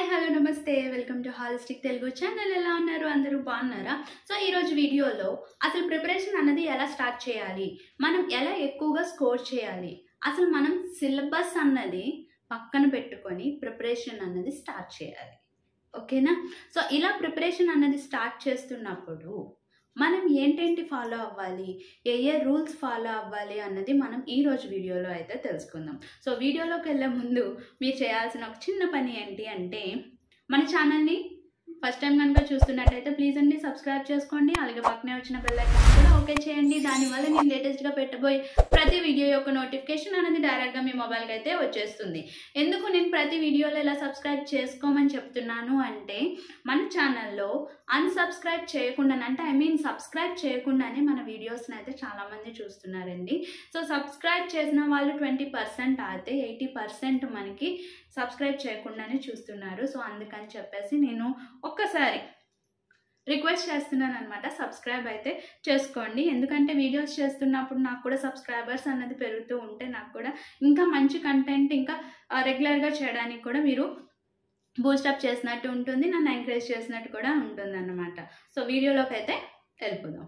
Hi hello నమస్తే welcome to holistic Telugu channel. ఎలా ఉన్నారు? అందరూ బాగున్నారా? సో ఈరోజు వీడియోలో అసలు ప్రిపరేషన్ అన్నది ఎలా స్టార్ట్ చేయాలి, మనం ఎలా ఎక్కువగా స్కోర్ చేయాలి, అసలు మనం సిలబస్ అన్నది పక్కన పెట్టుకొని ప్రిపరేషన్ అన్నది స్టార్ట్ చేయాలి. ఓకేనా? సో ఇలా ప్రిపరేషన్ అన్నది స్టార్ట్ చేస్తున్నప్పుడు మనం ఏంటేంటి ఫాలో అవ్వాలి, ఏ రూల్స్ ఫాలో అవ్వాలి అన్నది మనం ఈరోజు వీడియోలో అయితే తెలుసుకుందాం. సో వీడియోలోకి వెళ్ళే ముందు మీరు చేయాల్సిన ఒక చిన్న పని ఏంటి అంటే, మన ఛానల్ని ఫస్ట్ టైం కనుక చూస్తున్నట్టయితే ప్లీజ్ అండి సబ్స్క్రైబ్ చేసుకోండి. అలాగే పక్కనే వచ్చిన బెల్ ఐకాన్ కూడా ఓకే చేయండి. దానివల్ల నేను లేటెస్ట్గా పెట్టబోయే ప్రతి వీడియో యొక్క నోటిఫికేషన్ అనేది డైరెక్ట్గా మీ మొబైల్కి అయితే వచ్చేస్తుంది. ఎందుకు నేను ప్రతి వీడియోలో ఇలా సబ్స్క్రైబ్ చేసుకోమని చెప్తున్నాను అంటే, మన ఛానల్లో అన్సబ్స్క్రైబ్ చేయకుండా అంటే సబ్స్క్రైబ్ చేయకుండానే మన వీడియోస్ని అయితే చాలామంది చూస్తున్నారండి. సో సబ్స్క్రైబ్ చేసిన వాళ్ళు 20% అయితే 80% మనకి సబ్స్క్రైబ్ చేయకుండానే చూస్తున్నారు. సో అందుకని చెప్పేసి నేను ఒక్కసారి రిక్వెస్ట్ చేస్తున్నాను అనమాట, సబ్స్క్రైబ్ అయితే చేసుకోండి. ఎందుకంటే వీడియోస్ చేస్తున్నప్పుడు నాకు కూడా సబ్స్క్రైబర్స్ అన్నది పెరుగుతూ ఉంటే నాకు కూడా ఇంకా మంచి కంటెంట్ ఇంకా రెగ్యులర్గా చేయడానికి కూడా మీరు బూస్టప్ చేసినట్టు ఉంటుంది, నన్ను ఎంకరేజ్ చేసినట్టు కూడా ఉంటుంది అన్నమాట. సో వీడియోలోకి అయితే వెళ్ళిపోదాం.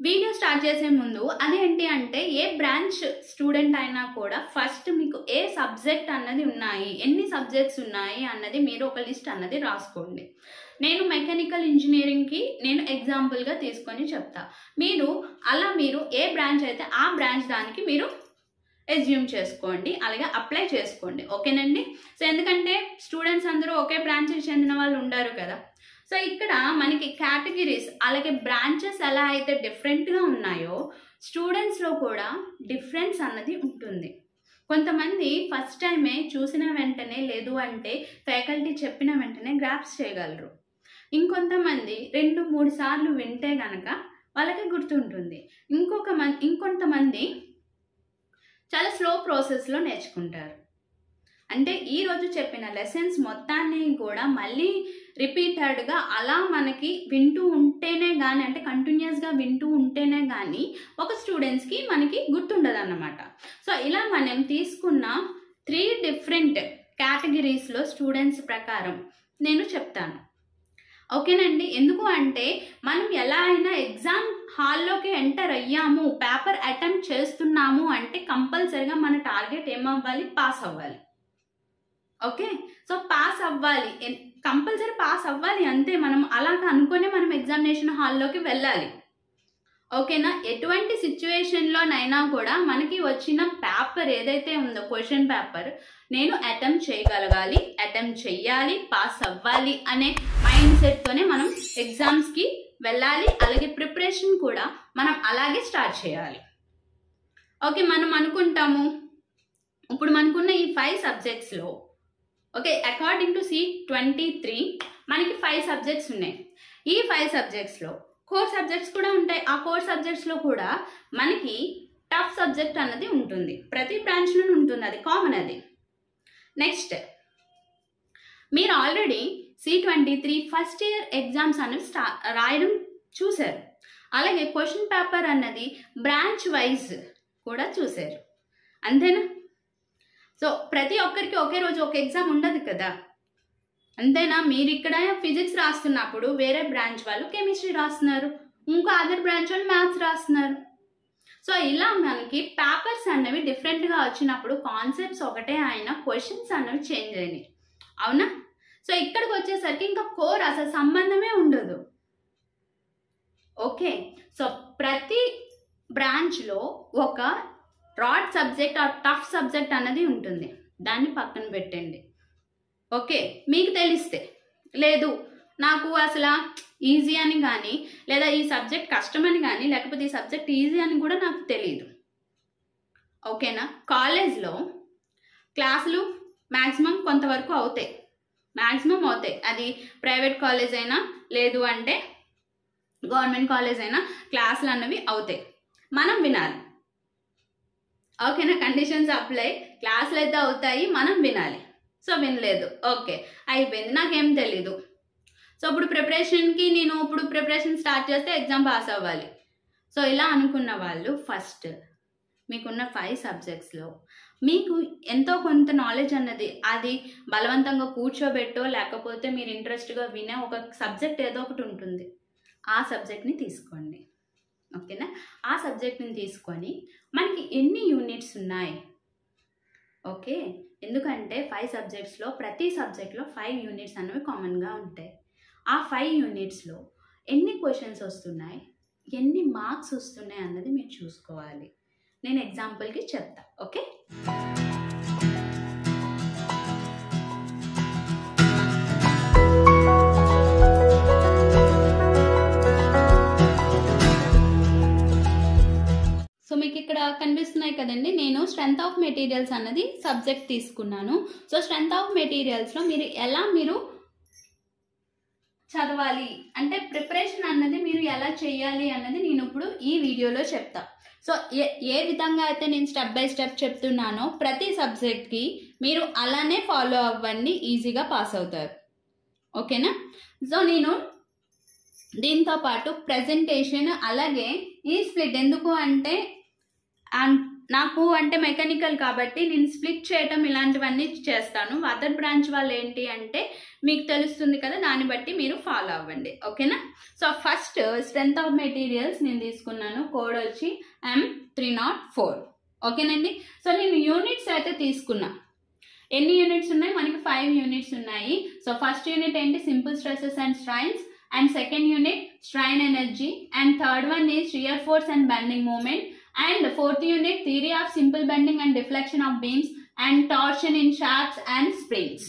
వీడియో స్టార్ట్ చేసే ముందు అదేంటి అంటే, ఏ బ్రాంచ్ స్టూడెంట్ అయినా కూడా ఫస్ట్ మీకు ఏ సబ్జెక్ట్ అన్నది ఉన్నాయి, ఎన్ని సబ్జెక్ట్స్ ఉన్నాయి అన్నది మీరు ఒక లిస్ట్ అన్నది రాసుకోండి. నేను మెకానికల్ ఇంజనీరింగ్కి నేను ఎగ్జాంపుల్గా తీసుకొని చెప్తా. మీరు ఏ బ్రాంచ్ అయితే ఆ బ్రాంచ్ దానికి మీరు ఎజ్యూమ్ చేసుకోండి, అలాగే అప్లై చేసుకోండి. ఓకేనండి? సో ఎందుకంటే స్టూడెంట్స్ అందరూ ఒకే బ్రాంచ్కి చెందిన వాళ్ళు ఉండరు కదా. సో ఇక్కడ మనకి కేటగిరీస్ అలాగే బ్రాంచెస్ ఎలా అయితే డిఫరెంట్గా ఉన్నాయో, స్టూడెంట్స్లో కూడా డిఫరెన్స్ అన్నది ఉంటుంది. కొంతమంది ఫస్ట్ టైమే చూసిన వెంటనే, లేదు అంటే ఫ్యాకల్టీ చెప్పిన వెంటనే గ్రాప్స్ చేయగలరు. ఇంకొంతమంది 2-3 సార్లు వింటే కనుక వాళ్ళకి గుర్తుంటుంది. ఇంకొంతమంది చాలా స్లో ప్రాసెస్లో నేర్చుకుంటారు. అంటే ఈరోజు చెప్పిన లెసన్స్ మొత్తాన్ని కూడా మళ్ళీ రిపీటెడ్గా అలా మనకి వింటూ ఉంటేనే కానీ, అంటే కంటిన్యూస్గా వింటూ ఉంటేనే కానీ ఒక స్టూడెంట్స్కి మనకి గుర్తుండదు అన్నమాట. సో ఇలా మనం తీసుకున్న 3 డిఫరెంట్ కేటగిరీస్లో స్టూడెంట్స్ ప్రకారం నేను చెప్తాను. ఓకేనండి? ఎందుకు అంటే మనం ఎలా అయినా ఎగ్జామ్ హాల్లోకి ఎంటర్ అయ్యాము, పేపర్ అటెంప్ట్ చేస్తున్నాము అంటే కంపల్సరీగా మన టార్గెట్ ఏమవ్వాలి? పాస్ అవ్వాలి. ఓకే? సో పాస్ అవ్వాలి, కంపల్సరీ పాస్ అవ్వాలి అంతే. మనం అలాగా అనుకునే మనం ఎగ్జామినేషన్ హాల్లోకి వెళ్ళాలి. ఓకేనా? ఎటువంటి సిచ్యువేషన్లోనైనా కూడా మనకి వచ్చిన పేపర్ ఏదైతే ఉందో, క్వశ్చన్ పేపర్, నేను అటెంప్ట్ చేయగలగాలి, అటెంప్ట్ చెయ్యాలి, పాస్ అవ్వాలి అనే మైండ్ సెట్తోనే మనం ఎగ్జామ్స్కి వెళ్ళాలి. అలాగే ప్రిపరేషన్ కూడా మనం అలాగే స్టార్ట్ చేయాలి. ఓకే? మనం అనుకుంటాము ఇప్పుడు మనకున్న ఈ 5 సబ్జెక్ట్స్లో, ఓకే, అకార్డింగ్ టు C23 మనకి 5 సబ్జెక్ట్స్ ఉన్నాయి. ఈ 5 సబ్జెక్ట్స్లో కోర్ సబ్జెక్ట్స్ కూడా ఉంటాయి. ఆ కోర్ సబ్జెక్ట్స్లో కూడా మనకి టఫ్ సబ్జెక్ట్ అన్నది ఉంటుంది, ప్రతి బ్రాంచ్లోనే ఉంటుంది, అది కామన్. అది నెక్స్ట్, మీరు already C23 first year exams అనేవి రాయడం చూశారు. అలాగే క్వశ్చన్ పేపర్ అన్నది బ్రాంచ్ వైజ్ కూడా చూశారు. అంతేనా? సో ప్రతి ఒక్కరికి ఒకే రోజు ఒక ఎగ్జామ్ ఉండదు కదా. అంతేనా? మీరు ఇక్కడ ఫిజిక్స్ రాస్తున్నప్పుడు వేరే బ్రాంచ్ వాళ్ళు కెమిస్ట్రీ రాస్తున్నారు, ఇంకో అదర్ బ్రాంచ్ వాళ్ళు మ్యాథ్స్ రాస్తున్నారు. సో ఇలా మనకి పేపర్స్ అన్నవి డిఫరెంట్గా వచ్చినప్పుడు కాన్సెప్ట్స్ ఒకటే అయినా క్వశ్చన్స్ అన్నవి చేంజ్ అయినాయి. అవునా? సో ఇక్కడికి వచ్చేసరికి ఇంకా కోర్ అసలు సంబంధమే ఉండదు. ఓకే? సో ప్రతి బ్రాంచ్లో ఒక రాడ్ సబ్జెక్ట్ ఆ టఫ్ సబ్జెక్ట్ అన్నది ఉంటుంది, దాన్ని పక్కన పెట్టండి. ఓకే? మీకు తెలిస్తే, లేదు నాకు అసలు ఈజీ అని కానీ, లేదా ఈ సబ్జెక్ట్ కష్టమని కానీ, లేకపోతే ఈ సబ్జెక్ట్ ఈజీ అని కూడా నాకు తెలియదు. ఓకేనా? కాలేజ్లో క్లాసులు మ్యాక్సిమం కొంతవరకు అవుతాయి, అది ప్రైవేట్ కాలేజ్ అయినా లేదు అంటే గవర్నమెంట్ కాలేజ్ అయినా క్లాసులు అన్నవి అవుతాయి, మనం వినాలి. ఓకేనా? కండిషన్స్ అప్లై, క్లాసులు అయితే అవుతాయి, మనం వినాలి. సో వినలేదు, ఓకే అయిపోయింది, నాకేం తెలీదు. సో ఇప్పుడు ప్రిపరేషన్ స్టార్ట్ చేస్తే ఎగ్జామ్ పాస్ అవ్వాలి. సో ఇలా అనుకున్న వాళ్ళు ఫస్ట్ మీకున్న 5 సబ్జెక్ట్స్లో మీకు ఎంతో కొంత నాలెడ్జ్ అన్నది అది బలవంతంగా కూర్చోబెట్టో లేకపోతే మీరు ఇంట్రెస్ట్గా వినే ఒక సబ్జెక్ట్ ఏదో ఒకటి ఉంటుంది. ఆ సబ్జెక్ట్ని తీసుకోండి. ఓకేనా? ఆ సబ్జెక్ట్ని తీసుకొని మనకి ఎన్ని యూనిట్స్ ఉన్నాయి, ఓకే, ఎందుకంటే 5 సబ్జెక్ట్స్లో ప్రతి సబ్జెక్ట్లో 5 యూనిట్స్ అనేవి కామన్గా ఉంటాయి. ఆ 5 యూనిట్స్లో ఎన్ని క్వశ్చన్స్ వస్తున్నాయి, ఎన్ని మార్క్స్ వస్తున్నాయి అన్నది మీరు చూసుకోవాలి. నేను ఎగ్జాంపుల్కి చెప్తా. ఓకే, సో మీకు ఇక్కడ కనిపిస్తున్నాయి కదండి, నేను స్ట్రెంగ్త్ ఆఫ్ మెటీరియల్స్ అన్నది సబ్జెక్ట్ తీసుకున్నాను. సో స్ట్రెంగ్త్ ఆఫ్ మెటీరియల్స్లో మీరు చదవాలి అంటే ప్రిపరేషన్ అన్నది మీరు ఎలా చేయాలి అన్నది నేను ఇప్పుడు ఈ వీడియోలో చెప్తా. సో ఏ విధంగా అయితే నేను స్టెప్ బై స్టెప్ చెప్తున్నానో ప్రతి సబ్జెక్ట్కి మీరు అలానే ఫాలో అవ్వండి, ఈజీగా పాస్ అవుతారు. ఓకేనా? సో నేను దీంతో పాటు ప్రెజెంటేషన్ అలాగే ఈ స్ప్లిట్ ఎందుకు అంటే నాకు అంటే మెకానికల్ కాబట్టి నేను స్ప్లిట్ చేయటం ఇలాంటివన్నీ చేస్తాను. అదర్ బ్రాంచ్ వాళ్ళు ఏంటి అంటే మీకు తెలుస్తుంది కదా, దాన్ని బట్టి మీరు ఫాలో అవ్వండి. ఓకేనా? So first strength of materials నేను తీసుకున్నాను, కోడ్ వచ్చి M304. ఓకేనండి? సో నేను యూనిట్స్ అయితే తీసుకున్నా. ఎన్ని యూనిట్స్ ఉన్నాయి? మనకి 5 యూనిట్స్ ఉన్నాయి. సో ఫస్ట్ యూనిట్ ఏంటి? Simple stresses and strains. And second unit strain energy, and third one is shear force and bending moment, and fourth unit theory of simple bending and deflection of beams and torsion in shafts and springs.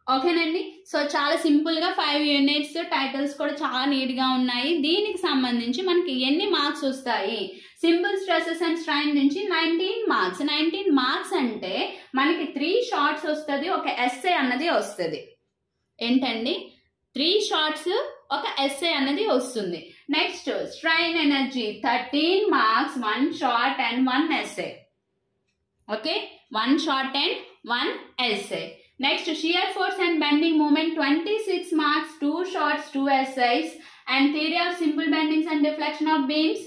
ఓకేనండి? So చాలా సింపుల్గా 5 units, titles కూడా చాలా నీట్గా ఉన్నాయి. దీనికి సంబంధించి మనకి ఎన్ని మార్క్స్ వస్తాయి? సింపుల్ స్ట్రెసెస్ అండ్ స్ట్రైన్ నుంచి 19 మార్క్స్. 19 మార్క్స్ అంటే మనకి 3 షార్ట్స్ వస్తుంది, ఒక ఎస్సే అన్నది వస్తుంది. ఏంటండి? 3 షార్ట్స్, ఒక ఎస్సే అనేది వస్తుంది. Next strain energy 13 marks, 1 short and 1 essay. Okay, 1 short and 1 essay. Next shear force and bending moment 26 marks, 2 shorts, 2 essays. And theory of simple bendings and deflection of beams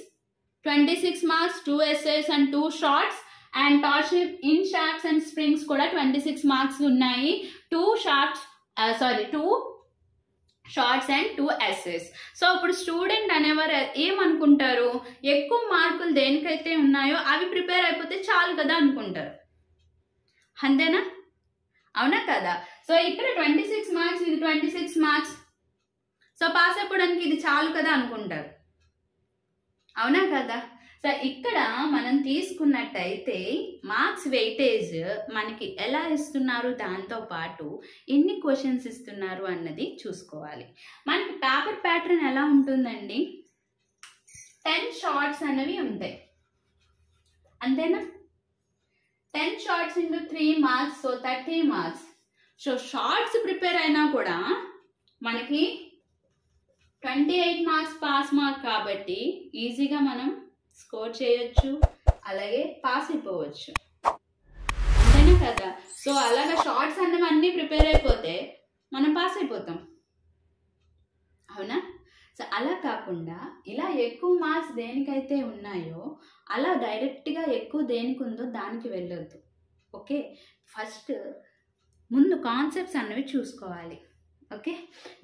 26 marks, 2 essays and 2 shorts. And torsion in shafts and springs కూడా 26 marks ఉన్నాయి, 2 shorts and 2 essays. So ఇప్పుడు student అనేవారు ఏమనుకుంటారు? ఎక్కువ మార్కులు దేనికైతే ఉన్నాయో అవి prepare అయిపోతే చాలు కదా అనుకుంటారు. అంతేనా? అవునా కదా? సో ఇక్కడ 26 మార్క్స్, ఇది 26 మార్క్స్, సో పాస్ అయిపోవడానికి ఇది చాలు కదా అనుకుంటారు. అవునా కదా? సో ఇక్కడ మనం తీసుకున్నట్టయితే మార్క్స్ వెయిటేజ్ మనకి ఎలా ఇస్తున్నారు, దాంతో పాటు ఎన్ని క్వశ్చన్స్ ఇస్తున్నారు అన్నది చూసుకోవాలి. మనకి పేపర్ ప్యాటర్న్ ఎలా ఉంటుందండి? 10 షార్ట్స్ అనేవి ఉంటాయి. అంతేనా? 10 shorts into 3 marks, so 30 marks. So shorts prepare అయినా కూడా మనకి 28 మార్క్స్ పాస్ మార్క్ కాబట్టి ఈజీగా మనం స్కోర్ చేయొచ్చు, అలాగే పాస్ అయిపోవచ్చు. అంతేనా కదా? సో అలాగా షార్ట్స్ అన్నీ ప్రిపేర్ అయిపోతే మనం పాస్ అయిపోతాం. అవునా? సో అలా కాకుండా ఇలా ఎక్కువ మార్క్స్ దేనికైతే ఉన్నాయో అలా డైరెక్ట్గా ఎక్కువ దేనికి ఉందో దానికి వెళ్ళొద్దు. ఓకే, ఫస్ట్ ముందు కాన్సెప్ట్స్ అన్నవి చూసుకోవాలి. ఓకే,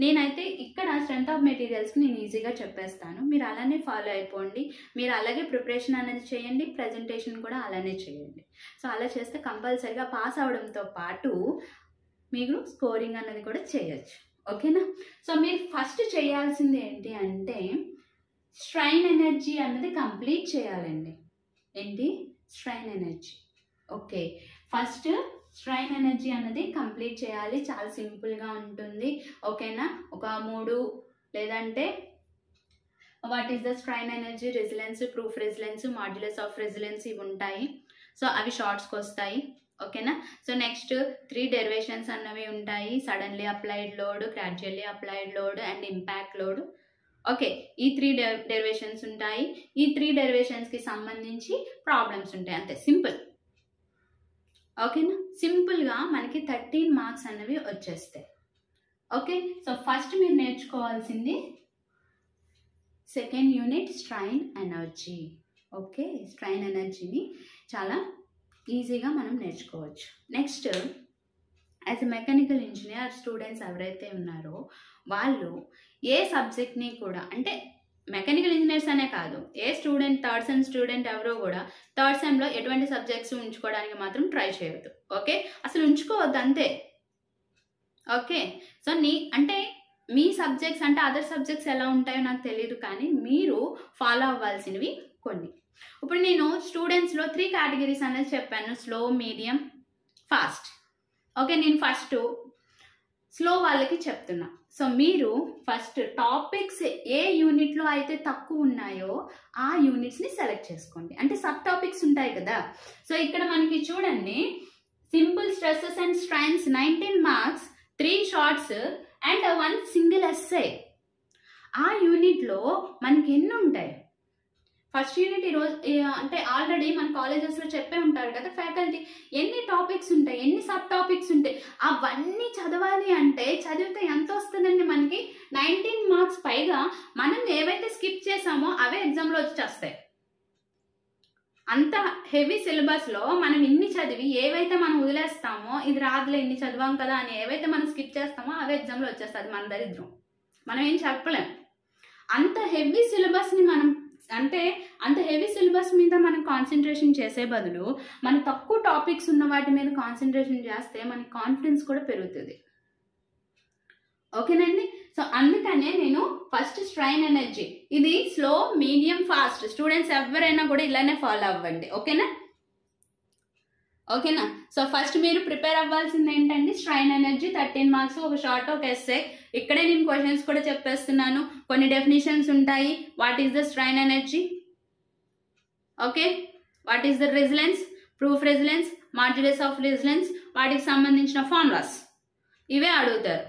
నేనైతే ఇక్కడ స్ట్రెంగ్త్ ఆఫ్ మెటీరియల్స్కి నేను ఈజీగా చెప్పేస్తాను, మీరు అలానే ఫాలో అయిపోండి. మీరు అలాగే ప్రిపరేషన్ అనేది చేయండి, ప్రజెంటేషన్ కూడా అలానే చేయండి. సో అలా చేస్తే కంపల్సరీగా పాస్ అవడంతో పాటు మీరు స్కోరింగ్ అనేది కూడా చేయొచ్చు. ఓకేనా? సో మీరు ఫస్ట్ చేయాల్సింది ఏంటి అంటే స్ట్రైన్ ఎనర్జీ అన్నది కంప్లీట్ చేయాలండి. ఏంటి? Strain energy. Okay, first strain energy అన్నది కంప్లీట్ చేయాలి. చాలా సింపుల్గా ఉంటుంది. ఓకేనా? ఒక 3 లేదంటే what is the strain energy, resilience, proof resilience, modulus of resilience ఇవి ఉంటాయి. సో అవి షార్ట్స్కి వస్తాయి. ఓకేనా? సో నెక్స్ట్ 3 డెరివేషన్స్ అన్నవి ఉంటాయి. Suddenly applied load, gradually applied load and impact load. Okay, ఈ 3 డెరివేషన్స్ ఉంటాయి. ఈ 3 డెరివేషన్స్కి సంబంధించి ప్రాబ్లమ్స్ ఉంటాయి. అంతే, సింపుల్. ఓకేనా? సింపుల్గా మనకి 13 మార్క్స్ అనేవి వచ్చేస్తాయి. ఓకే, సో ఫస్ట్ మీరు నేర్చుకోవాల్సింది second unit strain energy. Okay, strain ఎనర్జీని చాలా ఈజీగా మనం నేర్చుకోవచ్చు. Next, as a mechanical engineer students ఎవరైతే ఉన్నారో వాళ్ళు ఏ సబ్జెక్ట్ని కూడా, అంటే మెకానికల్ ఇంజనీర్స్ అనే కాదు, ఏ స్టూడెంట్, థర్డ్ సెమ్ స్టూడెంట్ ఎవరో కూడా థర్డ్ సెమ్లో ఎటువంటి సబ్జెక్ట్స్ ఉంచుకోవడానికి మాత్రం ట్రై చేయవద్దు. ఓకే, అసలు ఉంచుకోవద్దు అంతే. ఓకే, సో అంటే మీ సబ్జెక్ట్స్ అంటే అదర్ సబ్జెక్ట్స్ ఎలా ఉంటాయో నాకు తెలియదు, కానీ మీరు ఫాలో అవ్వాల్సినవి కొన్ని. ఇప్పుడు నేను స్టూడెంట్స్లో 3 కేటగిరీస్ అనేది చెప్పాను, స్లో, మీడియం, ఫాస్ట్. ఓకే, నేను ఫస్ట్ స్లో వాళ్ళకి చెప్తున్నా. సో మీరు ఫస్ట్ టాపిక్స్ ఏ యూనిట్లో అయితే తక్కువ ఉన్నాయో ఆ యూనిట్స్ని సెలెక్ట్ చేసుకోండి. అంటే సబ్ టాపిక్స్ ఉంటాయి కదా. సో ఇక్కడ మనకి చూడండి, simple stresses and strains 19 marks, 3 shorts and 1 single essay. ఆ యూనిట్లో మనకి ఎన్ని ఉంటాయి? ఫస్ట్ యూనిట్ ఈరోజు అంటే ఆల్రెడీ మన కాలేజెస్లో చెప్పే ఉంటారు కదా ఫ్యాకల్టీ, ఎన్ని టాపిక్స్ ఉంటాయి, ఎన్ని సబ్ టాపిక్స్ ఉంటాయి, అవన్నీ చదవాలి అంటే చదివితే ఎంత వస్తుందండి మనకి? 19 మార్క్స్ పైగా మనం ఏవైతే స్కిప్ చేసామో అవే ఎగ్జామ్లో వచ్చేస్తాయి. అంత హెవీ సిలబస్లో మనం ఇన్ని చదివి ఏవైతే మనం వదిలేస్తామో, ఇది రాదులే ఇన్ని చదివాం కదా అని ఏవైతే మనం స్కిప్ చేస్తామో అవే ఎగ్జామ్లో వచ్చేస్తుంది. మన దరిద్రం, మనం ఏం చెప్పలేం. అంత హెవీ సిలబస్ని మనం, అంటే అంత హెవీ సిలబస్ మీద మనం కాన్సన్ట్రేషన్ చేసే బదులు మన తక్కువ టాపిక్స్ ఉన్న వాటి మీద కాన్సన్ట్రేషన్ చేస్తే మన కాన్ఫిడెన్స్ కూడా పెరుగుతుంది. ఓకేనండి, సో అందుకనే నేను ఫస్ట్ స్ట్రెయిన్ ఎనర్జీ, ఇది స్లో, మీడియం, ఫాస్ట్ స్టూడెంట్స్ ఎవరైనా కూడా ఇలానే ఫాలో అవ్వండి. ఓకేనా? సో ఫస్ట్ మీరు ప్రిపేర్ అవ్వాల్సింది ఏంటంటే స్ట్రెయిన్ ఎనర్జీ 13 మార్క్స్, ఒక షార్ట్, ఒక ఎస్సే. ఇక్కడే నేను క్వశ్చన్స్ కూడా చెప్పేస్తున్నాను, కొన్ని డెఫినేషన్స్ ఉంటాయి. What is the strain energy? Okay, what is the resilience, proof resilience, modulus of resilience, వాటికి సంబంధించిన ఫార్ములాస్ ఇవే అడుగుతారు.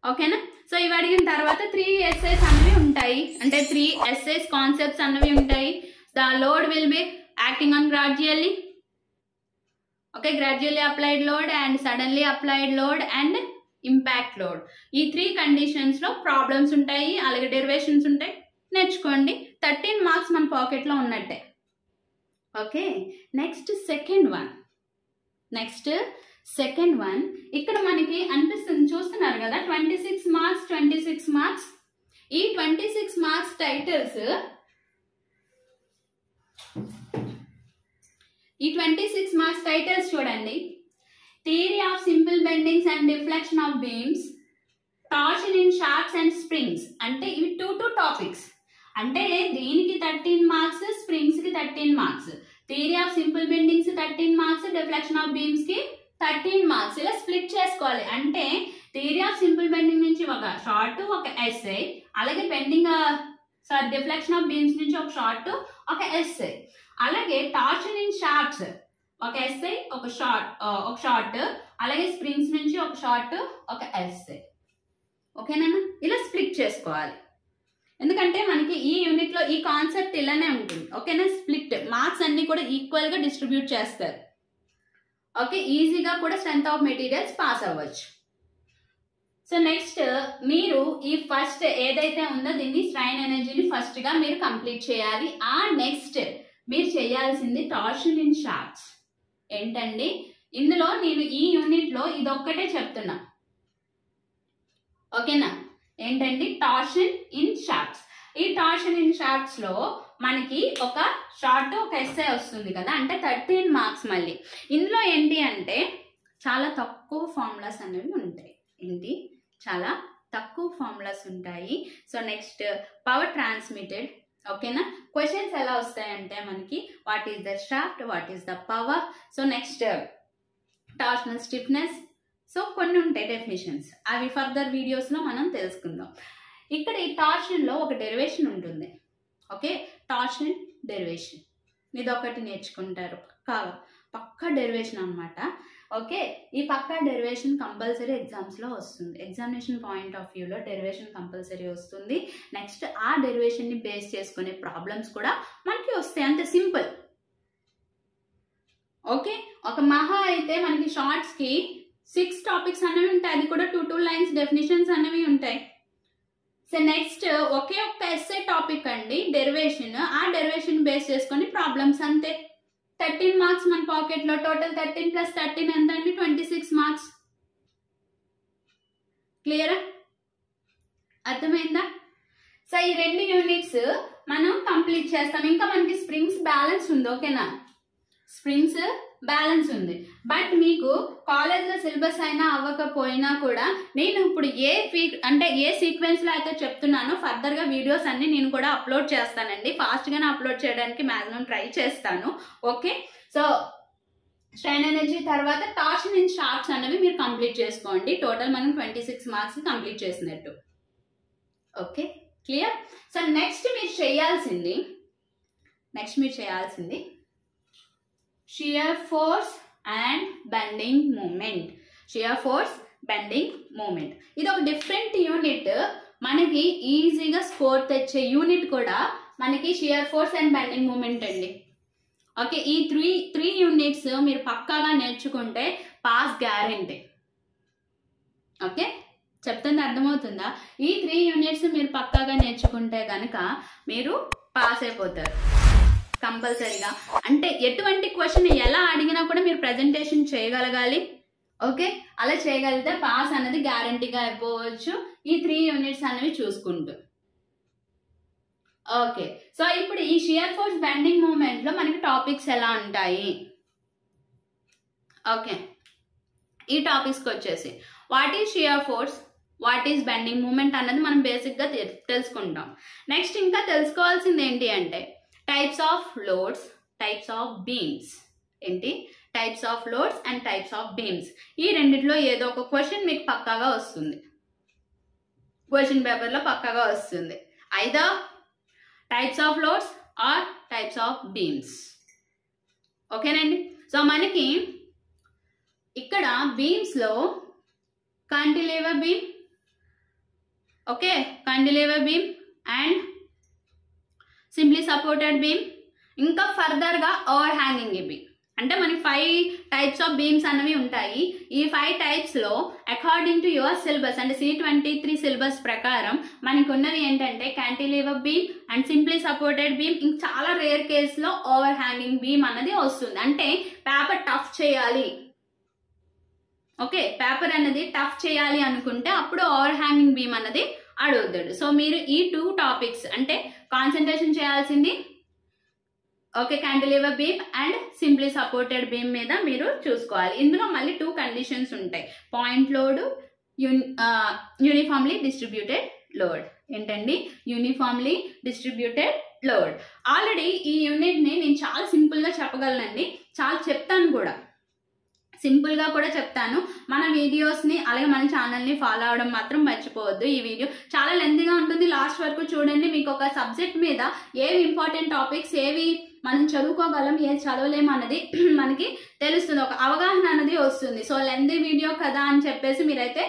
ఓకేనా? సో ఇవి అడిగిన తర్వాత 3 essays అన్నవి ఉంటాయి, అంటే 3 essays కాన్సెప్ట్స్ అన్నవి ఉంటాయి. The load will be acting on gradually, okay, gradually applied load and suddenly applied load and impact load. ఈ 3 కండిషన్స్లో ప్రాబ్లమ్స్ ఉంటాయి, అలాగే డెరివేషన్స్ ఉంటాయి. నేర్చుకోండి, 13 మార్క్స్ మన పాకెట్లో ఉన్నట్టే. ఓకే, నెక్స్ట్ సెకండ్ వన్ ఇక్కడ మనకి అనిపిస్తుంది, చూస్తున్నారు కదా, 26 మార్క్స్. ఈ 26 మార్క్స్ టైటిల్స్, ఈ 26 మార్క్స్ టైటిల్స్ చూడండి. Theory of simple bendings and deflection of beams, torsion in shafts and springs. అంటే ఇవి 2 టాపిక్స్. అంటే దీనికి 13 మార్క్స్, స్ప్రింగ్స్ కి 13 marks, theory of simple bendings 13 marks, deflection of beams కి 13 మార్క్స్. ఇలా స్ప్లిట్ చేసుకోవాలి. అంటే థియరీ ఆఫ్ సింపుల్ బెండింగ్ నుంచి ఒక షార్ట్, ఒక ఎస్సే, అలాగే డిఫ్లెక్షన్ ఆఫ్ బీమ్స్ నుంచి ఒక షార్ట్, ఒక ఎస్సే, అలాగే టార్షన్ ఇన్ షాఫ్ట్స్ ఒక ఎస్సే, ఒక షార్ట్, అలాగే స్ప్రింగ్స్ నుంచి ఒక షార్ట్, ఒక ఎస్సే. ఓకేనా? ఇలా స్ప్లిట్ చేసుకోవాలి, ఎందుకంటే మనకి ఈ యూనిట్ లో ఈ కాన్సెప్ట్ ఇలానే ఉంటుంది. ఓకేనా? స్ప్లిట్ మార్క్స్ అన్ని కూడా ఈక్వల్ గా డిస్ట్రిబ్యూట్ చేస్తారు. ఓకే, ఈజీగా కూడా స్ట్రెంత్ ఆఫ్ మెటీరియల్స్ పాస్ అవ్వచ్చు. సో నెక్స్ట్ మీరు ఈ ఫస్ట్ ఏదైతే ఉందో దీన్ని స్ట్రెయిన్ ఎనర్జీని ఫస్ట్ గా మీరు కంప్లీట్ చేయాలి. ఆ నెక్స్ట్ మీరు చేయాల్సింది టార్షన్ ఇన్ షాఫ్ట్స్. ఏంటండి, ఇందులో నేను ఈ యూనిట్ లో ఇదొక్కటే చెప్తున్నా. ఓకేనా? ఏంటండి, టార్షన్ ఇన్ షాఫ్ట్స్. ఈ టార్షన్ ఇన్ షాఫ్ట్స్ లో మనకి ఒక షార్ట్, ఒక ఎస్సే వస్తుంది కదా, అంటే 13 మార్క్స్. మళ్ళీ ఇందులో ఏంటి అంటే చాలా తక్కువ ఫార్ములాస్ అనేవి ఉంటాయి. చాలా తక్కువ ఫార్ములాస్ ఉంటాయి. So next power transmitted. ఓకేనా? క్వశ్చన్స్ ఎలా వస్తాయంటే మనకి what is the shaft, what is the power, so next torsional stiffness, so కొన్ని ఉంటాయి డెఫినేషన్స్, అవి ఫర్దర్ వీడియోస్లో మనం తెలుసుకుందాం. ఇక్కడ ఈ టార్షన్లో ఒక డెరివేషన్ ఉంటుంది. ఓకే, టార్షన్ డెరివేషన్ ఇదొకటి నేర్చుకుంటారు, పక్కా డెరివేషన్ అనమాట. ఓకే, ఈ పక్కా డెరివేషన్ కంపల్సరీ ఎగ్జామ్స్లో వస్తుంది. ఎగ్జామినేషన్ పాయింట్ ఆఫ్ వ్యూలో డెరివేషన్ కంపల్సరీ వస్తుంది. నెక్స్ట్ ఆ డెరివేషన్ని బేస్ చేసుకునే ప్రాబ్లమ్స్ కూడా మనకి వస్తాయి. అంతే సింపుల్. ఓకే, ఒక మహా అయితే మనకి షార్ట్స్కి 6 టాపిక్స్ అనేవి ఉంటాయి, అది కూడా 2 లైన్స్ డెఫినేషన్స్ అనేవి ఉంటాయి. సో నెక్స్ట్ ఒకే ఒక్క ఎస్సే టాపిక్ అండి డెరివేషన్, ఆ డెరివేషన్ బేస్ చేసుకొని ప్రాబ్లమ్స్ అంతే. 13 మార్క్స్ మన పాకెట్లో. టోటల్ 13 + 13 ఎంత అండి? 26 మార్క్స్. క్లియరా? అర్థమైందా? సో ఈ 2 యూనిట్స్ మనం కంప్లీట్ చేస్తాం. ఇంకా మనకి స్ప్రింగ్స్ బ్యాలెన్స్ ఉంది. ఓకేనా? స్ప్రింగ్స్ బ్యాలెన్స్ ఉంది. బట్ మీకు కాలేజ్లో సిలబస్ అయినా అవ్వకపోయినా కూడా నేను ఇప్పుడు ఏ సీక్వెన్స్లో అయితే చెప్తున్నానో ఫర్దర్గా వీడియోస్ అన్ని నేను కూడా అప్లోడ్ చేస్తానండి. ఫాస్ట్గానే అప్లోడ్ చేయడానికి మ్యాక్సిమం ట్రై చేస్తాను. ఓకే, సో స్ట్రెయిన్ ఎనర్జీ తర్వాత టార్షన్ అండ్ షార్ప్స్ అనేవి మీరు కంప్లీట్ చేసుకోండి. టోటల్ మనం 26 మార్క్స్ కంప్లీట్ చేసినట్టు. Okay, clear? సో నెక్స్ట్ మీరు చేయాల్సింది shear force and bending moment. Shear force, bending moment ఇది ఒక డిఫరెంట్ యూనిట్. మనకి ఈజీగా స్కోర్ తెచ్చే యూనిట్ కూడా మనకి shear force and bending moment అండి. ఓకే, ఈ త్రీ యూనిట్స్ మీరు పక్కాగా నేర్చుకుంటే పాస్ గ్యారెంటీ. ఓకే, చెప్తుంది అర్థమవుతుందా? ఈ 3 యూనిట్స్ మీరు పక్కాగా నేర్చుకుంటే కనుక మీరు పాస్ అయిపోతారు కంపల్సరీగా. అంటే ఎటువంటి క్వశ్చన్ ఎలా అడిగినా కూడా మీరు ప్రజెంటేషన్ చేయగలగాలి. ఓకే, అలా చేయగలిగితే పాస్ అనేది గ్యారంటీగా అయిపోవచ్చు ఈ 3 యూనిట్స్ అనేవి చూసుకుంటూ. ఓకే, సో ఇప్పుడు ఈ షియర్ ఫోర్స్ బెండింగ్ మూమెంట్ లో మనకి టాపిక్స్ ఎలా ఉంటాయి? ఓకే, ఈ టాపిక్స్కి వచ్చేసి what is shear force, what is bending moment అన్నది మనం బేసిక్గా తెలుసుకుంటాం. నెక్స్ట్ ఇంకా తెలుసుకోవాల్సింది ఏంటి అంటే types of loads, types of beams. ఏంటి? Types of loads and types of beams. ఈ రెండిట్లో ఏదో ఒక క్వశ్చన్ మీకు పక్కాగా వస్తుంది, క్వశ్చన్ పేపర్లో పక్కాగా వస్తుంది. Either types of loads or types of beams. ఓకేనండి? సో మనకి ఇక్కడ బీమ్స్లో cantilever beam, okay, cantilever beam and simply supported beam, ఇంకా ఫర్దర్ గా ఓవర్ హ్యాంగింగ్ బీమ్. అంటే మనకి 5 టైప్స్ ఆఫ్ బీమ్స్ అనేవి ఉంటాయి. ఈ 5 టైప్స్ లో అకార్డింగ్ టు యువర్ సిలబస్ అంటే C23 సిలబస్ ప్రకారం మనకు ఉన్నవి ఏంటంటే cantilever beam and simply supported beam. ఇంకా చాలా రేర్ కేసులో ఓవర్ హ్యాంగింగ్ బీమ్ అనేది వస్తుంది. అంటే పేపర్ టఫ్ చేయాలి, ఓకే, పేపర్ అనేది టఫ్ చేయాలి అనుకుంటే అప్పుడు ఓవర్ హ్యాంగింగ్ బీమ్ అన్నది అడుగుతాడు. సో మీరు ఈ 2 టాపిక్స్ అంటే కాన్సన్ట్రేషన్ చేయాల్సింది okay cantilever beam and simply supported beam మీద మీరు చూసుకోవాలి. ఇందులో మళ్ళీ 2 కండిషన్స్ ఉంటాయి, point load, uniformly distributed load. ఏంటండి? Uniformly distributed load. ఆల్రెడీ ఈ యూనిట్ని నేను చాలా సింపుల్గా చెప్పగలనండి, చాలా చెప్తాను కూడా, సింపుల్గా కూడా చెప్తాను. మన వీడియోస్ని అలాగే మన ఛానల్ని ఫాలో అవడం మాత్రం మర్చిపోవద్దు. ఈ వీడియో చాలా లెంతీగా ఉంటుంది, లాస్ట్ వరకు చూడండి. మీకు ఒక సబ్జెక్ట్ మీద ఏవి ఇంపార్టెంట్ టాపిక్స్, ఏవి మనం చదువుకోగలం, ఏది చదవలేము అన్నది మనకి తెలుస్తుంది, ఒక అవగాహన అనేది వస్తుంది. సో లెంతీ వీడియో కదా అని చెప్పేసి మీరైతే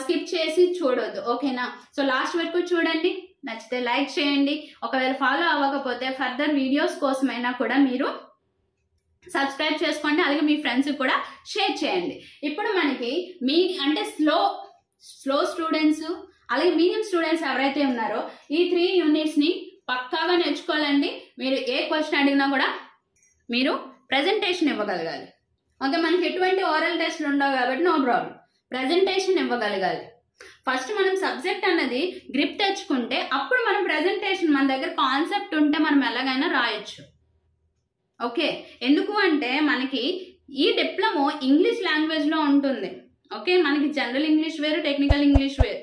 స్కిప్ చేసి చూడొద్దు, ఓకేనా? సో లాస్ట్ వరకు చూడండి, నచ్చితే లైక్ చేయండి. ఒకవేళ ఫాలో అవ్వకపోతే ఫర్దర్ వీడియోస్ కోసమైనా కూడా మీరు సబ్స్క్రైబ్ చేసుకోండి, అలాగే మీ ఫ్రెండ్స్కి కూడా షేర్ చేయండి. ఇప్పుడు మనకి అంటే స్లో స్టూడెంట్స్ అలాగే మీడియం స్టూడెంట్స్ ఎవరైతే ఉన్నారో ఈ 3 యూనిట్స్ని పక్కాగా నేర్చుకోవాలండి. మీరు ఏ క్వశ్చన్ అడిగినా కూడా మీరు ప్రజెంటేషన్ ఇవ్వగలగాలి. ఓకే, మనకి ఎటువంటి ఓరల్ టెస్ట్లు ఉండవు కాబట్టి నో ప్రాబ్లం, ప్రజెంటేషన్ ఇవ్వగలగాలి. ఫస్ట్ మనం సబ్జెక్ట్ అన్నది గ్రిప్ తెచ్చుకుంటే అప్పుడు మనం ప్రజెంటేషన్, మన దగ్గర కాన్సెప్ట్ ఉంటే మనం ఎలాగైనా రాయొచ్చు. ఓకే, ఎందుకు అంటే మనకి ఈ డిప్లొమా ఇంగ్లీష్ లాంగ్వేజ్లో ఉంటుంది. ఓకే, మనకి జనరల్ ఇంగ్లీష్ వేరు, టెక్నికల్ ఇంగ్లీష్ వేరు.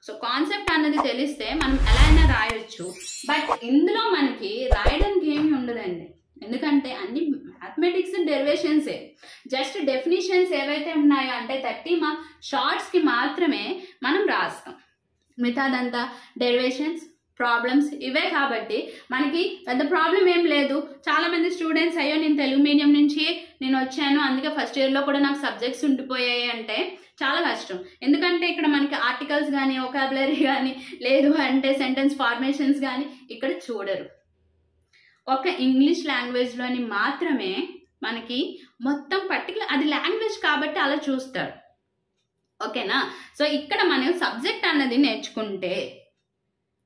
సో కాన్సెప్ట్ అన్నది తెలిస్తే మనం ఎలా అయినా రాయొచ్చు. బట్ ఇందులో మనకి రాయడానికి ఏమి ఉండదండి, ఎందుకంటే అన్ని మ్యాథమెటిక్స్ డెరివేషన్సే. జస్ట్ డెఫినిషన్స్ ఏవైతే ఉన్నాయో అంటే 30 మార్క్స్ షార్ట్స్కి మాత్రమే మనం రాస్తాం, మిగతాదంతా డెరివేషన్స్, ప్రాబ్లమ్స్ ఇవే. కాబట్టి మనకి పెద్ద ప్రాబ్లం ఏం లేదు. చాలా మంది స్టూడెంట్స్ అయ్యో నేను తెలుగు మీడియం నుంచి నేను వచ్చాను, అందుకే ఫస్ట్ ఇయర్లో కూడా నాకు సబ్జెక్ట్స్ ఉండిపోయాయి అంటే చాలా కష్టం. ఎందుకంటే ఇక్కడ మనకి ఆర్టికల్స్ కానీ, వొకాబులరీ కానీ, లేదు అంటే సెంటెన్స్ ఫార్మేషన్స్ కానీ ఇక్కడ చూడరు. ఒక ఇంగ్లీష్ లాంగ్వేజ్లోని మాత్రమే మనకి మొత్తం పర్టికులర్, అది లాంగ్వేజ్ కాబట్టి అలా చూస్తారు, ఓకేనా? సో ఇక్కడ మనం సబ్జెక్ట్ అన్నది నేర్చుకుంటే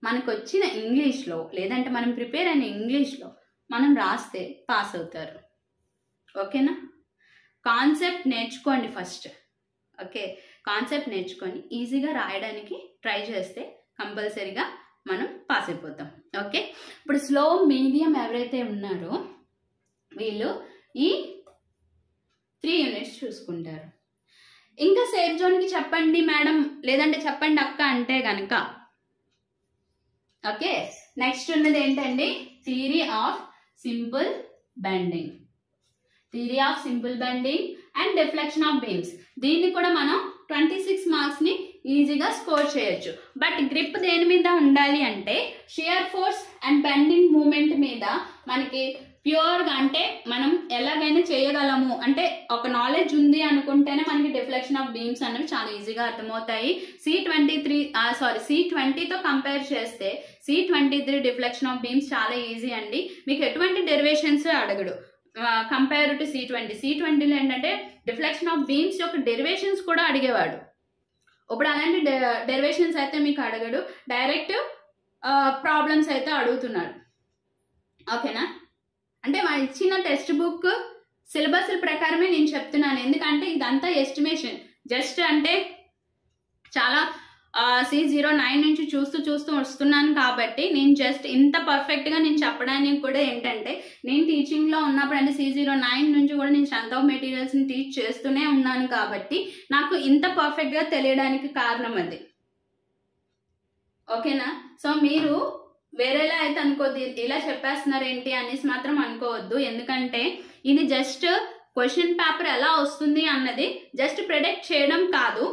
మనకు వచ్చిన ఇంగ్లీష్లో, లేదంటే మనం ప్రిపేర్ అయిన ఇంగ్లీష్లో మనం రాస్తే పాస్ అవుతారు. ఓకేనా? కాన్సెప్ట్ నేర్చుకోండి ఫస్ట్. ఓకే, కాన్సెప్ట్ నేర్చుకొని ఈజీగా రాయడానికి ట్రై చేస్తే కంపల్సరీగా మనం పాస్ అయిపోతాం. ఓకే, ఇప్పుడు స్లో మీడియం ఎవరైతే ఉన్నారో వీళ్ళు ఈ 3 యూనిట్స్ చూసుకుంటారు. ఇంకా సేఫ్ జోన్కి చెప్పండి మేడం, లేదంటే చెప్పండి అక్క అంటే కనుక, ఓకే, నెక్స్ట్ ఉన్నది ఏంటండి, theory of simple bending. Theory of simple bending and deflection of beams. దీన్ని కూడా మనం 26 మార్క్స్ని ఈజీగా స్కోర్ చేయొచ్చు. బట్ గ్రిప్ దేని మీద ఉండాలి అంటే shear force and bending moment మీద మనకి ప్యూర్గా, అంటే మనం ఎలాగైనా చేయగలము అంటే ఒక నాలెడ్జ్ ఉంది అనుకుంటేనే మనకి డిఫ్లెక్షన్ ఆఫ్ బీమ్స్ అనేవి చాలా ఈజీగా అర్థమవుతాయి. C20తో కంపేర్ చేస్తే C23 డిఫ్లెక్షన్ ఆఫ్ బీమ్స్ చాలా ఈజీ అండి. మీకు ఎటువంటి డెరివేషన్స్ అడగడు కంపేర్ టు C20లో ఏంటంటే డిఫ్లెక్షన్ ఆఫ్ బీమ్స్ యొక్క డెరివేషన్స్ కూడా అడిగేవాడు. ఇప్పుడు అలాంటి డెరివేషన్స్ అయితే మీకు అడగడు, డైరెక్ట్ ప్రాబ్లమ్స్ అయితే అడుగుతున్నాడు. ఓకేనా? అంటే మా ఇచ్చిన టెక్స్ట్ బుక్ సిలబస్ ప్రకారమే నేను చెప్తున్నాను, ఎందుకంటే ఇదంతా ఎస్టిమేషన్. జస్ట్ అంటే చాలా C09 నుంచి చూస్తూ వస్తున్నాను కాబట్టి నేను జస్ట్ ఇంత పర్ఫెక్ట్గా నేను చెప్పడానికి కూడా ఏంటంటే నేను టీచింగ్లో ఉన్నప్పుడు అంటే C09 నుంచి కూడా నేను స్ట్రెంత్ ఆఫ్ మెటీరియల్స్ని టీచ్ చేస్తూనే ఉన్నాను కాబట్టి నాకు ఇంత పర్ఫెక్ట్గా తెలియడానికి కారణం అది. ఓకేనా? సో మీరు వేరేలా అయితే అనుకోద్దు, ఇలా చెప్పేస్తున్నారు ఏంటి అనేసి మాత్రం అనుకోవద్దు. ఎందుకంటే ఇది జస్ట్ క్వశ్చన్ పేపర్ ఎలా వస్తుంది అన్నది జస్ట్ ప్రెడిక్ట్ చేయడం కాదు,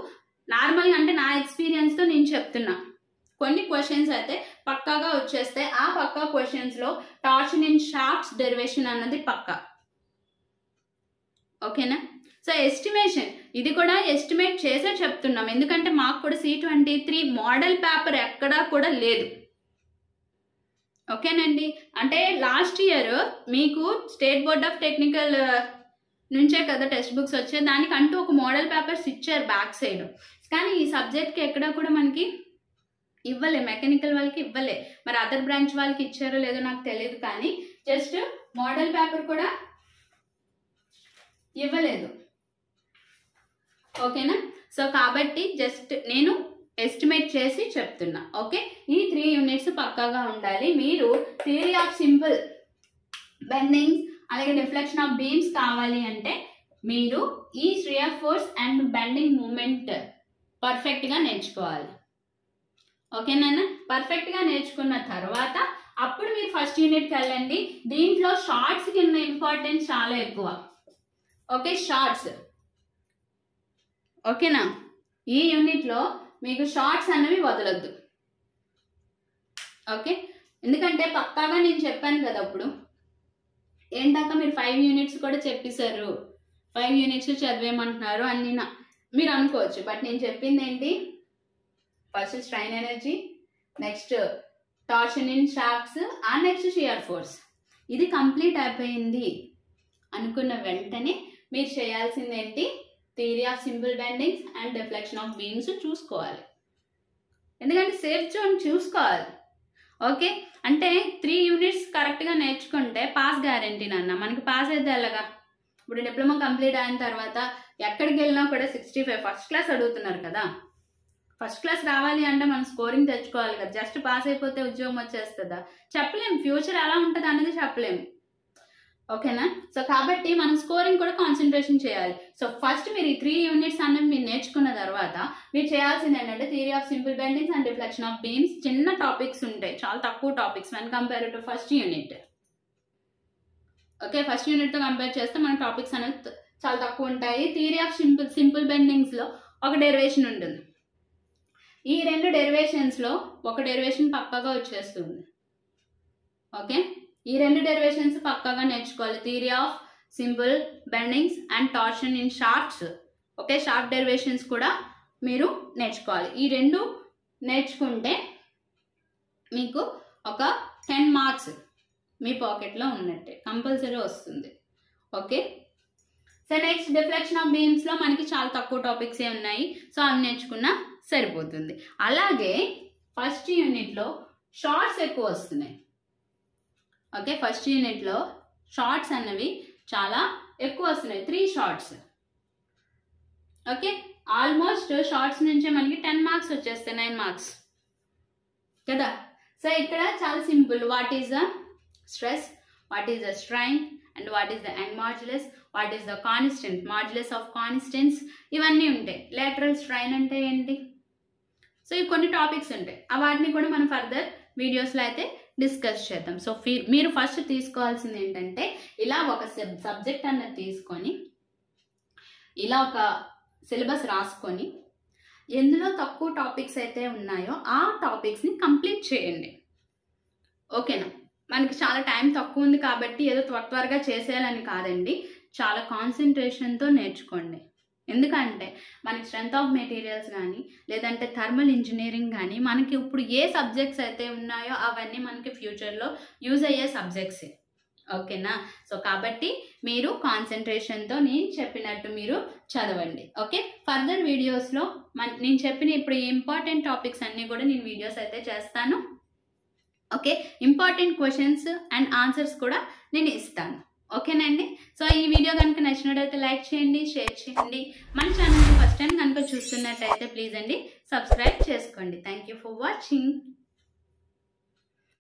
నార్మల్గా అంటే నా ఎక్స్పీరియన్స్తో నేను చెప్తున్నా. కొన్ని క్వశ్చన్స్ అయితే పక్కాగా వచ్చేస్తే ఆ పక్కా క్వశ్చన్స్లో టార్షన్ ఇన్ షాఫ్ట్స్ డెరివేషన్ అన్నది పక్కా. ఓకేనా? సో ఎస్టిమేషన్ ఇది కూడా ఎస్టిమేట్ చేసే చెప్తున్నాం, ఎందుకంటే మాకు కూడా C23 మోడల్ పేపర్ ఎక్కడా కూడా లేదు. ఓకేనండి? అంటే లాస్ట్ ఇయర్ మీకు స్టేట్ బోర్డ్ ఆఫ్ టెక్నికల్ నుంచే కదా టెక్స్ట్ బుక్స్ వచ్చాయి, దానికంటూ ఒక మోడల్ పేపర్స్ ఇచ్చారు బ్యాక్ సైడ్. కానీ ఈ సబ్జెక్ట్కి ఎక్కడా కూడా మనకి ఇవ్వలే, మెకానికల్ వాళ్ళకి ఇవ్వలే. మరి అదర్ బ్రాంచ్ వాళ్ళకి ఇచ్చారో లేదో నాకు తెలియదు, కానీ జస్ట్ మోడల్ పేపర్ కూడా ఇవ్వలేదు. ఓకేనా? సో కాబట్టి జస్ట్ నేను ఎస్టిమేట్ చేసి చెప్తున్నా. ఓకే, ఈ 3 యూనిట్స్ పక్కాగా ఉండాలి. మీరు థియరీ ఆఫ్ సింపుల్ బెండింగ్స్ అలాగే డిఫ్లెక్షన్ ఆఫ్ బీమ్స్ కావాలి అంటే మీరు ఈ shear force and bending moment పర్ఫెక్ట్గా నేర్చుకోవాలి. ఓకేనా? పర్ఫెక్ట్గా నేర్చుకున్న తర్వాత అప్పుడు మీరు ఫస్ట్ యూనిట్కి వెళ్ళండి. దీంట్లో షార్ట్స్కి ఉన్న ఇంపార్టెన్స్ చాలా ఎక్కువ. Okay, shorts. ఓకేనా? ఈ యూనిట్లో మీకు షార్ట్స్ అన్నవి వదలొద్దు. ఓకే, ఎందుకంటే పక్కాగా నేను చెప్పాను కదా, అప్పుడు ఏంటాక మీరు 5 యూనిట్స్ కూడా చెప్పేశారు, 5 యూనిట్స్ చదివేయమంటున్నారు అని మీరు అనుకోవచ్చు. బట్ నేను చెప్పింది ఏంటి, first strain energy, next torsion in shafts, ఆ నెక్స్ట్ షియర్ ఫోర్స్. ఇది కంప్లీట్ అయిపోయింది అనుకున్న వెంటనే మీరు చేయాల్సింది ఏంటి, theory of simple bendings and deflection of beams చూసుకోవాలి. ఎందుకంటే సేఫ్ జోన్ చూసుకోవాలి. ఓకే, అంటే 3 యూనిట్స్ కరెక్ట్గా నేర్చుకుంటే పాస్ గ్యారంటీ నాన్న. మనకి పాస్ అయితే ఎలాగా, ఇప్పుడు డిప్లొమా కంప్లీట్ అయిన తర్వాత ఎక్కడికి వెళ్ళినా కూడా 65 ఫస్ట్ క్లాస్ అడుగుతున్నారు కదా. ఫస్ట్ క్లాస్ రావాలి అంటే మనం స్కోరింగ్ తెచ్చుకోవాలి కదా. జస్ట్ పాస్ అయిపోతే ఉద్యోగం వచ్చేస్తుందా, చెప్పలేము. ఫ్యూచర్ ఎలా ఉంటుంది అనేది చెప్పలేము. ఓకేనా? సో కాబట్టి మనం స్కోరింగ్ కూడా కాన్సన్ట్రేషన్ చేయాలి. సో ఫస్ట్ మీరు ఈ 3 యూనిట్స్ అన్నవి మీరు నేర్చుకున్న తర్వాత మీరు చేయాల్సింది ఏంటంటే theory of simple bendings and deflection of beams. చిన్న టాపిక్స్ ఉంటాయి, చాలా తక్కువ topics when compare to first unit. Okay, first యూనిట్తో కంపేర్ చేస్తే మన టాపిక్స్ అనేది చాలా తక్కువ ఉంటాయి. థియరీ ఆఫ్ సింపుల్ బెండింగ్స్లో ఒక డెరివేషన్ ఉంటుంది. ఈ 2 డెరివేషన్స్లో ఒక డెరివేషన్ పక్కాగా వచ్చేస్తుంది. ఓకే, ఈ 2 డెరివేషన్స్ పక్కాగా నేర్చుకోవాలి. Theory of simple bendings and torsion in shafts. Okay, shaft derivations కూడా మీరు నేర్చుకోవాలి. ఈ 2 నేర్చుకుంటే మీకు ఒక 10 మార్క్స్ మీ పాకెట్లో ఉన్నట్టే, కంపల్సరీ వస్తుంది. Okay, so next deflection of బీమ్స్లో మనకి చాలా తక్కువ టాపిక్సే ఉన్నాయి. సో అవి నేర్చుకున్నా సరిపోతుంది. అలాగే ఫస్ట్ యూనిట్లో షార్ట్స్ ఎక్కువ వస్తున్నాయి. ఓకే, ఫస్ట్ యూనిట్లో షార్ట్స్ అన్నవి చాలా ఎక్కువ వస్తున్నాయి, 3 షార్ట్స్. ఓకే, ఆల్మోస్ట్ షార్ట్స్ నుంచే మనకి 10 మార్క్స్ వచ్చేస్తాయి, 9 మార్క్స్ కదా. సో ఇక్కడ చాలా simple. What is the stress, what is the strain, and what is the end modulus, what is the constant, modulus of constants, ఇవన్నీ ఉంటాయి. లేటరల్ స్ట్రైన్ అంటే ఏంటి, సో ఇవి కొన్ని టాపిక్స్ ఉంటాయి. వాటిని కూడా మనం ఫర్దర్ వీడియోస్లో అయితే డిస్కస్ చేద్దాం. సో మీరు ఫస్ట్ తీసుకోవాల్సింది ఏంటంటే, ఇలా ఒక సబ్జెక్ట్ అన్నది తీసుకొని ఇలా ఒక సిలబస్ రాసుకొని ఎందులో తక్కువ టాపిక్స్ అయితే ఉన్నాయో ఆ టాపిక్స్ని కంప్లీట్ చేయండి. ఓకేనా. మనకి చాలా టైం తక్కువ ఉంది కాబట్టి ఏదో త్వరగా చేసేయాలని కాదండి, చాలా కాన్సన్ట్రేషన్తో నేర్చుకోండి. ఎందుకంటే మనకి స్ట్రెంత్ ఆఫ్ మెటీరియల్స్ కానీ లేదంటే థర్మల్ ఇంజనీరింగ్ కానీ మనకి ఇప్పుడు ఏ సబ్జెక్ట్స్ అయితే ఉన్నాయో అవన్నీ మనకి ఫ్యూచర్లో యూజ్ అయ్యే సబ్జెక్ట్సే. ఓకేనా. సో కాబట్టి మీరు కాన్సన్ట్రేషన్తో నేను చెప్పినట్టు మీరు చదవండి. ఓకే, ఫర్దర్ వీడియోస్లో నేను చెప్పిన ఇప్పుడు ఇంపార్టెంట్ టాపిక్స్ అన్నీ కూడా నేను వీడియోస్ అయితే చేస్తాను. Okay, important questions and answers కూడా నేను ఇస్తాను. ఓకేనండి. సో ఈ వీడియో కనుక నచ్చినట్టయితే లైక్ చేయండి, షేర్ చేయండి. మన ఛానల్ని ఫస్ట్ టైం కనుక చూస్తున్నట్టయితే ప్లీజ్ అండి సబ్స్క్రైబ్ చేసుకోండి. Thank you for watching.